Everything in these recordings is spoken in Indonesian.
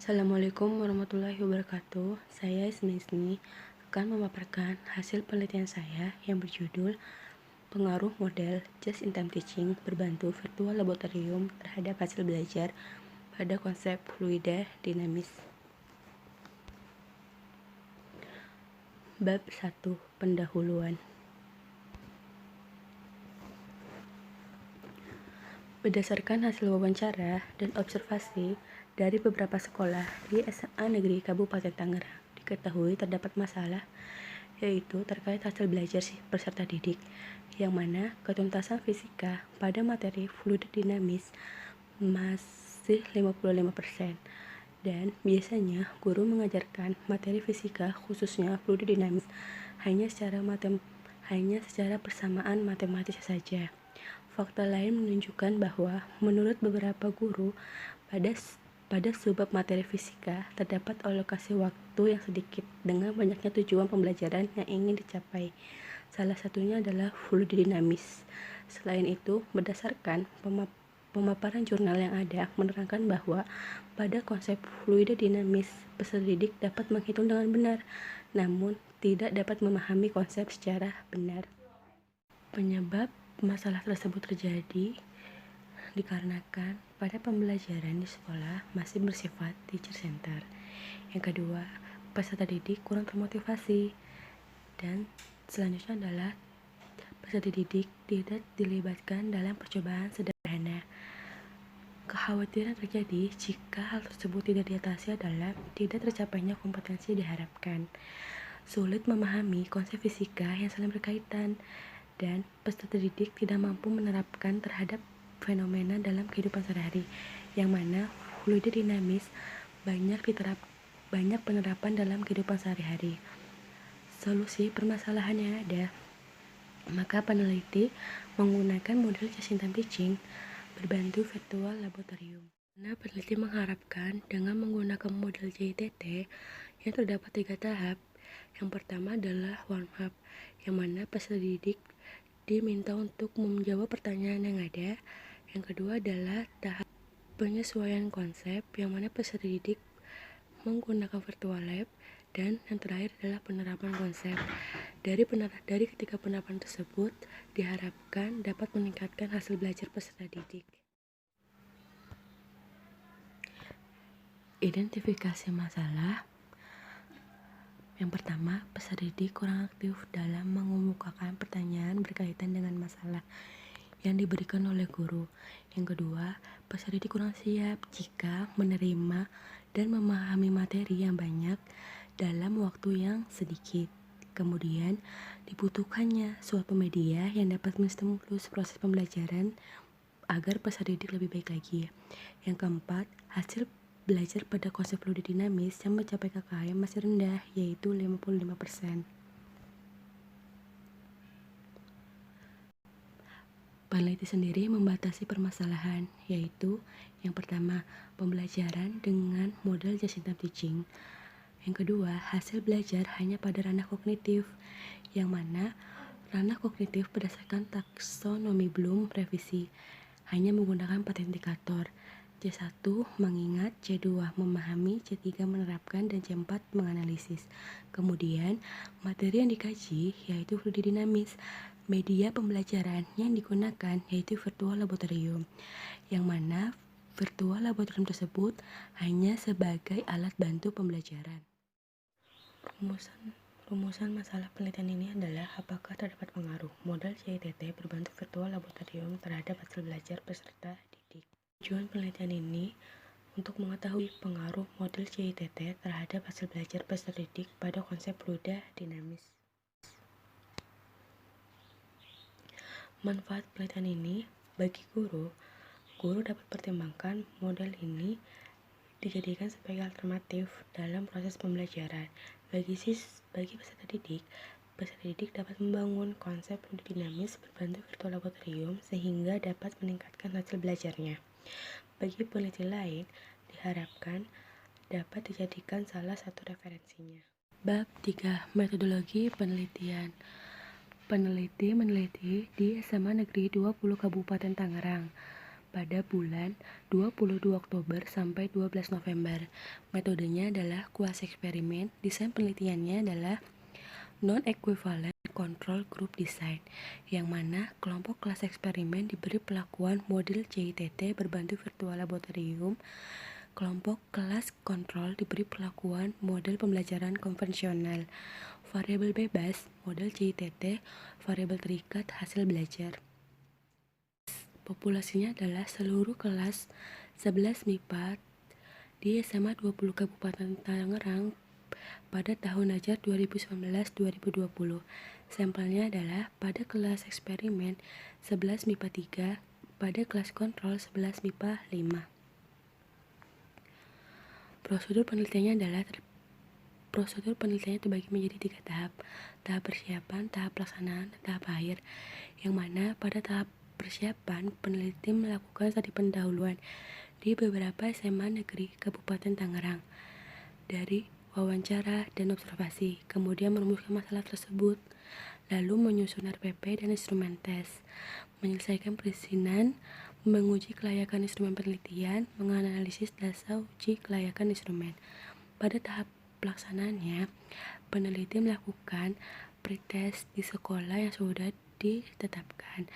Assalamualaikum warahmatullahi wabarakatuh. Saya Ismi akan memaparkan hasil penelitian saya yang berjudul Pengaruh model Just-in-Time Teaching berbantu virtual laboratorium terhadap hasil belajar pada konsep fluida dinamis. Bab 1. Pendahuluan. Berdasarkan hasil wawancara dan observasi dari beberapa sekolah di SMA Negeri Kabupaten Tangerang, diketahui terdapat masalah, yaitu terkait hasil belajar peserta didik, yang mana ketuntasan fisika pada materi fluid dinamis masih 55%, dan biasanya guru mengajarkan materi fisika khususnya fluid dinamis hanya secara persamaan matematis saja. Fakta lain menunjukkan bahwa menurut beberapa guru, pada subbab materi fisika terdapat alokasi waktu yang sedikit dengan banyaknya tujuan pembelajaran yang ingin dicapai. Salah satunya adalah fluid dinamis. Selain itu, berdasarkan pemaparan jurnal yang ada menerangkan bahwa pada konsep fluid dinamis, peserta didik dapat menghitung dengan benar, namun tidak dapat memahami konsep secara benar. Penyebab masalah tersebut terjadi dikarenakan pada pembelajaran di sekolah masih bersifat teacher center. Yang kedua, peserta didik kurang termotivasi. Dan selanjutnya adalah peserta didik tidak dilibatkan dalam percobaan sederhana. Kekhawatiran terjadi jika hal tersebut tidak diatasi adalah tidak tercapainya kompetensi diharapkan, sulit memahami konsep fisika yang saling berkaitan, dan peserta didik tidak mampu menerapkan terhadap fenomena dalam kehidupan sehari-hari, yang mana fluid dinamis banyak penerapan dalam kehidupan sehari-hari. Solusi permasalahan yang ada, maka peneliti menggunakan model just-in-time teaching berbantu virtual laboratorium. Nah, peneliti mengharapkan dengan menggunakan model JTT yang terdapat 3 tahap. Yang pertama adalah warm up, yang mana peserta didik diminta untuk menjawab pertanyaan yang ada. Yang kedua adalah tahap penyesuaian konsep, yang mana peserta didik menggunakan virtual lab. Dan yang terakhir adalah penerapan konsep. Dari ketiga penerapan tersebut diharapkan dapat meningkatkan hasil belajar peserta didik. Identifikasi masalah. Yang pertama, peserta didik kurang aktif dalam mengemukakan pertanyaan berkaitan dengan masalah yang diberikan oleh guru. Yang kedua, peserta didik kurang siap jika menerima dan memahami materi yang banyak dalam waktu yang sedikit. Kemudian, dibutuhkannya suatu media yang dapat menstimulus proses pembelajaran agar peserta didik lebih baik lagi. Yang keempat, hasil belajar pada konsep fluid dinamis yang mencapai KKM masih rendah, yaitu 55%. Peneliti sendiri membatasi permasalahan, yaitu yang pertama, pembelajaran dengan model just-in-time teaching. Yang kedua, hasil belajar hanya pada ranah kognitif, yang mana ranah kognitif berdasarkan taksonomi Bloom revisi hanya menggunakan 4 indikator. C1 mengingat, C2 memahami, C3 menerapkan, dan C4 menganalisis. Kemudian materi yang dikaji yaitu fluid dinamis. Media pembelajaran yang digunakan yaitu virtual laboratorium, yang mana virtual laboratorium tersebut hanya sebagai alat bantu pembelajaran. Rumusan masalah penelitian ini adalah apakah terdapat pengaruh model JTT berbantu virtual laboratorium terhadap hasil belajar peserta didik. Tujuan penelitian ini untuk mengetahui pengaruh model JTT terhadap hasil belajar peserta didik pada konsep fluida dinamis. Manfaat penelitian ini bagi guru dapat pertimbangkan model ini dijadikan sebagai alternatif dalam proses pembelajaran. Bagi peserta didik dapat membangun konsep fluid dinamis berbantu virtual laboratorium sehingga dapat meningkatkan hasil belajarnya. Bagi peneliti lain, diharapkan dapat dijadikan salah satu referensinya. Bab 3. Metodologi penelitian. Peneliti meneliti di SMA Negeri 20 Kabupaten Tangerang. pada bulan 22 Oktober sampai 12 November. Metodenya adalah kuasi eksperimen. Desain penelitiannya adalah non-equivalent control group design, yang mana kelompok kelas eksperimen diberi perlakuan model CITT berbantu virtual laboratorium. Kelompok kelas kontrol diberi perlakuan model pembelajaran konvensional. Variabel bebas, model CITT, variabel terikat, hasil belajar. Populasinya adalah seluruh kelas 11 MIPA di SMA 20 Kabupaten Tangerang pada tahun ajar 2019-2020. Sampelnya adalah pada kelas eksperimen 11 MIPA 3, pada kelas kontrol 11 MIPA 5. Prosedur penelitiannya terbagi menjadi 3 tahap. Tahap persiapan, tahap pelaksanaan, dan tahap akhir. Yang mana pada tahap persiapan, peneliti melakukan studi pendahuluan di beberapa SMA negeri Kabupaten Tangerang dari wawancara dan observasi, kemudian merumuskan masalah tersebut, lalu menyusun RPP dan instrumen tes, menyelesaikan perizinan, menguji kelayakan instrumen penelitian, menganalisis dasar uji kelayakan instrumen. Pada tahap pelaksanaannya, peneliti melakukan pretest di sekolah yang sudah ditetapkan,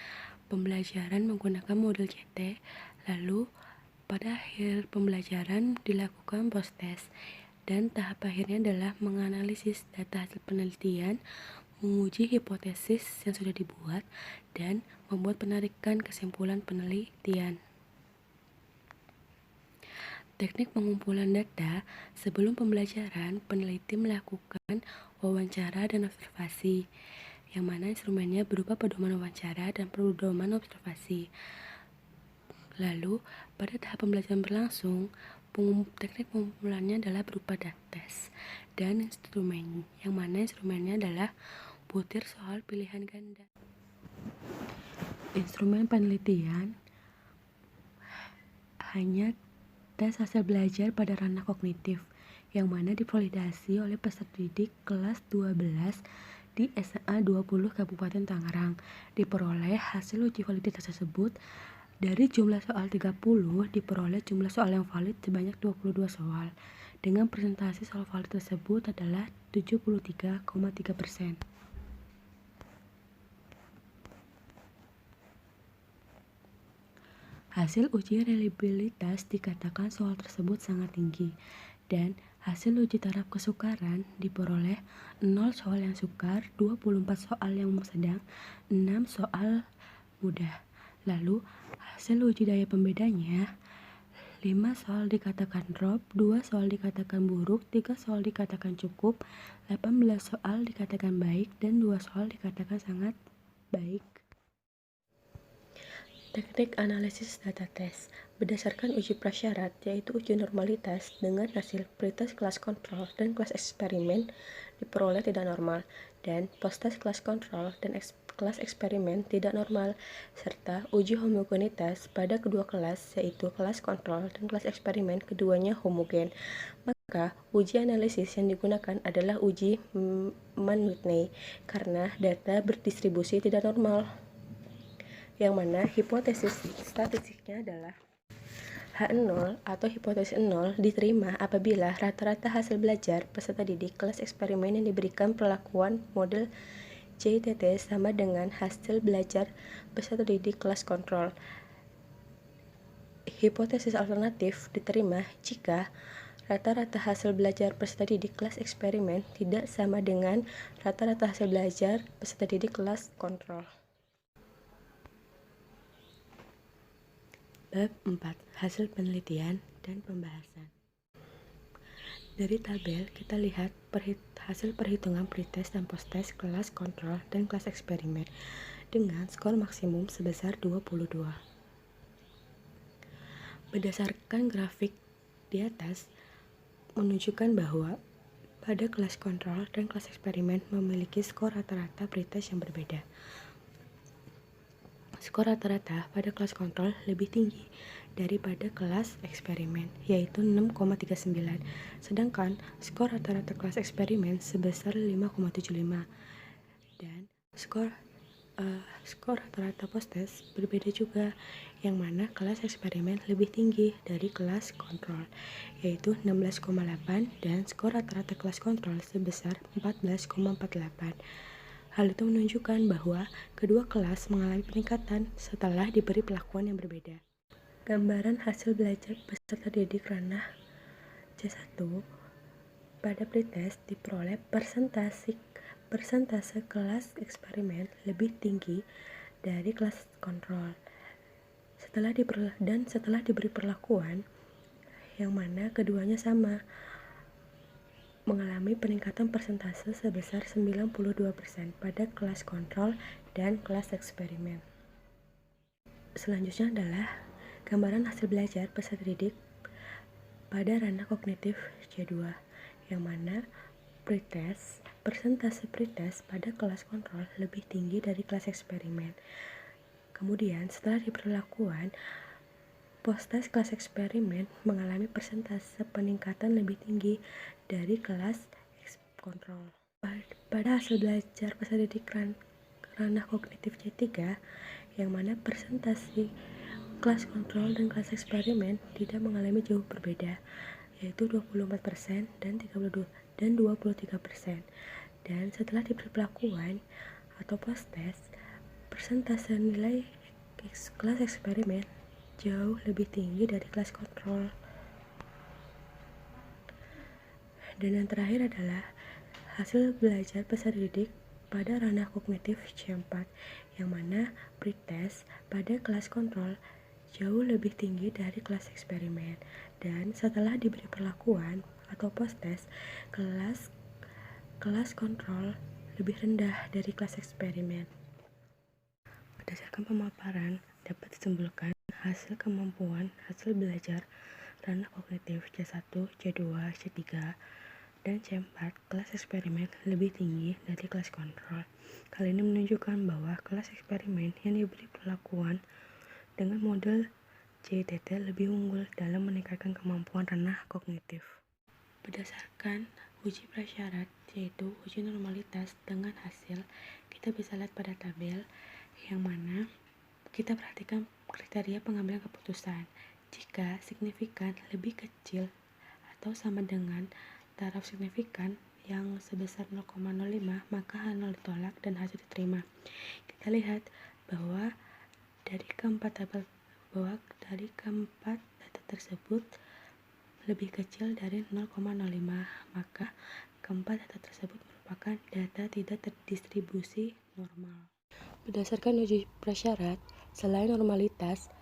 pembelajaran menggunakan model CT, lalu pada akhir pembelajaran dilakukan post-test, dan tahap akhirnya adalah menganalisis data hasil penelitian, menguji hipotesis yang sudah dibuat, dan membuat penarikan kesimpulan penelitian. Teknik pengumpulan data. Sebelum pembelajaran, peneliti melakukan wawancara dan observasi, yang mana instrumennya berupa pedoman wawancara dan pedoman observasi. Lalu, pada tahap pembelajaran berlangsung, teknik pengumpulannya adalah berupa data tes dan instrumen, yang mana instrumennya adalah butir soal pilihan ganda. Instrumen penelitian hanya tes hasil belajar pada ranah kognitif, yang mana divalidasi oleh peserta didik kelas 12 di SMA 20 Kabupaten Tangerang. Diperoleh hasil uji validitas tersebut dari jumlah soal 30, diperoleh jumlah soal yang valid sebanyak 22 soal, dengan presentasi soal valid tersebut adalah 73,3%. Hasil uji reliabilitas dikatakan soal tersebut sangat tinggi, dan hasil uji taraf kesukaran diperoleh 0 soal yang sukar, 24 soal yang sedang, 6 soal mudah. Lalu hasil uji daya pembedanya 5 soal dikatakan drop, 2 soal dikatakan buruk, 3 soal dikatakan cukup, 18 soal dikatakan baik, dan 2 soal dikatakan sangat baik. Teknik analisis data tes. Berdasarkan uji prasyarat, yaitu uji normalitas dengan hasil pretest kelas kontrol dan kelas eksperimen diperoleh tidak normal, dan post-test kelas kontrol dan kelas eksperimen tidak normal, serta uji homogenitas pada kedua kelas, yaitu kelas kontrol dan kelas eksperimen keduanya homogen. Maka uji analisis yang digunakan adalah uji Mann-Whitney karena data berdistribusi tidak normal, yang mana hipotesis statistiknya adalah H0 atau hipotesis 0 diterima apabila rata-rata hasil belajar peserta didik kelas eksperimen yang diberikan perlakuan model CITT sama dengan hasil belajar peserta didik kelas kontrol. Hipotesis alternatif diterima jika rata-rata hasil belajar peserta didik kelas eksperimen tidak sama dengan rata-rata hasil belajar peserta didik kelas kontrol. Bab 4. Hasil penelitian dan pembahasan. Dari tabel, kita lihat hasil perhitungan pretest dan posttest kelas kontrol dan kelas eksperimen dengan skor maksimum sebesar 22. Berdasarkan grafik di atas, menunjukkan bahwa pada kelas kontrol dan kelas eksperimen memiliki skor rata-rata pretest yang berbeda. Skor rata-rata pada kelas kontrol lebih tinggi daripada kelas eksperimen, yaitu 6,39, sedangkan skor rata-rata kelas eksperimen sebesar 5,75, dan skor skor rata-rata post-test berbeda juga, yang mana kelas eksperimen lebih tinggi dari kelas kontrol, yaitu 16,8 dan skor rata-rata kelas kontrol sebesar 14,48. Hal itu menunjukkan bahwa kedua kelas mengalami peningkatan setelah diberi perlakuan yang berbeda. Gambaran hasil belajar peserta didik ranah C1 pada pretest diperoleh persentase kelas eksperimen lebih tinggi dari kelas kontrol setelah diberi perlakuan yang mana keduanya sama mengalami peningkatan persentase sebesar 92% pada kelas kontrol dan kelas eksperimen. Selanjutnya adalah gambaran hasil belajar peserta didik pada ranah kognitif C2, yang mana persentase pretest pada kelas kontrol lebih tinggi dari kelas eksperimen. Kemudian setelah diberlakukan, post-test kelas eksperimen mengalami persentase peningkatan lebih tinggi dari kelas kontrol. Pada hasil belajar peserta didik ranah kognitif C3, yang mana persentase kelas kontrol dan kelas eksperimen tidak mengalami jauh berbeda, yaitu 24% dan 23%. Dan setelah diberi perlakuan atau post-test, persentase nilai kelas eksperimen jauh lebih tinggi dari kelas kontrol. Dan yang terakhir adalah hasil belajar peserta didik pada ranah kognitif C4, yang mana pretest pada kelas kontrol jauh lebih tinggi dari kelas eksperimen. Dan setelah diberi perlakuan atau post-test, kelas kontrol lebih rendah dari kelas eksperimen. Berdasarkan pemaparan, dapat disimpulkan hasil belajar ranah kognitif C1, C2, C3, dan C4 kelas eksperimen lebih tinggi dari kelas kontrol. Hal ini menunjukkan bahwa kelas eksperimen yang diberi perlakuan dengan model CITT lebih unggul dalam meningkatkan kemampuan ranah kognitif. Berdasarkan uji prasyarat, yaitu uji normalitas dengan hasil, kita bisa lihat pada tabel yang mana kita perhatikan kriteria pengambilan keputusan. Jika signifikan lebih kecil atau sama dengan taraf signifikan yang sebesar 0,05, maka H0 ditolak dan hasil diterima. Kita lihat bahwa dari keempat data tersebut lebih kecil dari 0,05, maka keempat data tersebut merupakan data tidak terdistribusi normal. Berdasarkan uji prasyarat, selain normalitas,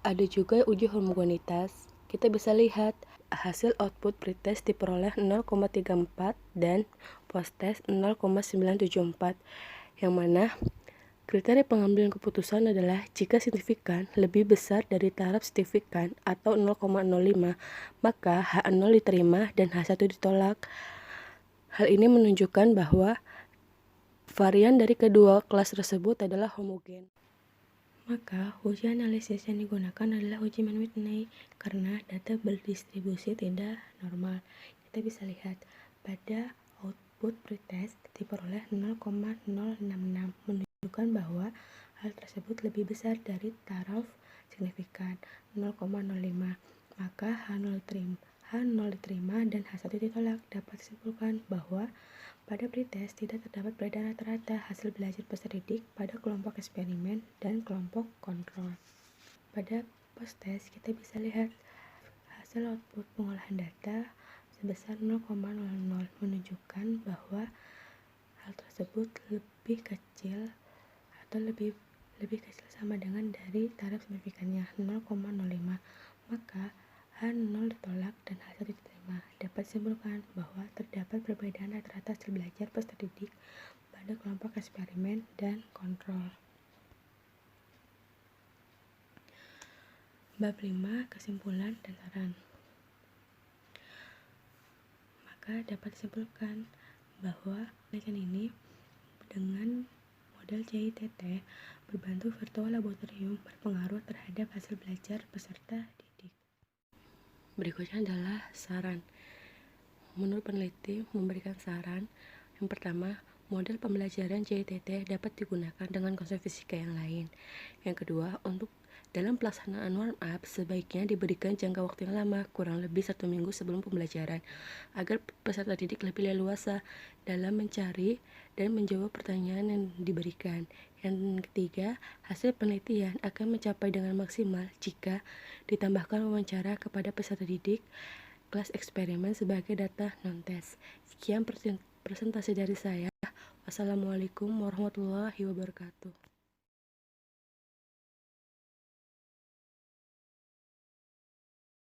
ada juga uji homogenitas. Kita bisa lihat hasil output pretest diperoleh 0,34 dan post-test 0,974, yang mana kriteria pengambilan keputusan adalah jika signifikan lebih besar dari taraf signifikan atau 0,05, maka H0 diterima dan H1 ditolak. Hal ini menunjukkan bahwa varian dari kedua kelas tersebut adalah homogen. Maka uji analisis yang digunakan adalah uji Mann-Whitney karena data berdistribusi tidak normal. Kita bisa lihat pada output pretest diperoleh 0,066, menunjukkan bahwa hal tersebut lebih besar dari taraf signifikan 0,05, maka H0 diterima dan H1 ditolak. Dapat disimpulkan bahwa pada pretest tidak terdapat perbedaan rata-rata hasil belajar peserta didik pada kelompok eksperimen dan kelompok kontrol. Pada post-test kita bisa lihat hasil output pengolahan data sebesar 0,00, menunjukkan bahwa hal tersebut lebih kecil atau lebih kecil sama dengan dari taraf signifikannya 0,05, maka H0 ditolak dan H1 diterima. Dapat disimpulkan bahwa terdapat perbedaan rata-rata hasil belajar peserta didik pada kelompok eksperimen dan kontrol. Bab 5. Kesimpulan dan saran. Maka dapat disimpulkan bahwa penelitian ini dengan model CITT berbantu virtual laboratorium berpengaruh terhadap hasil belajar peserta didik. Berikutnya adalah saran. Menurut peneliti memberikan saran, yang pertama, Model pembelajaran JTT dapat digunakan dengan konsep fisika yang lain. Yang kedua, untuk dalam pelaksanaan warm up, sebaiknya diberikan jangka waktu yang lama, kurang lebih 1 minggu sebelum pembelajaran, agar peserta didik lebih leluasa dalam mencari dan menjawab pertanyaan yang diberikan. Yang ketiga, hasil penelitian akan mencapai dengan maksimal jika ditambahkan wawancara kepada peserta didik, kelas eksperimen sebagai data non-tes. Sekian presentasi dari saya. Wassalamualaikum warahmatullahi wabarakatuh.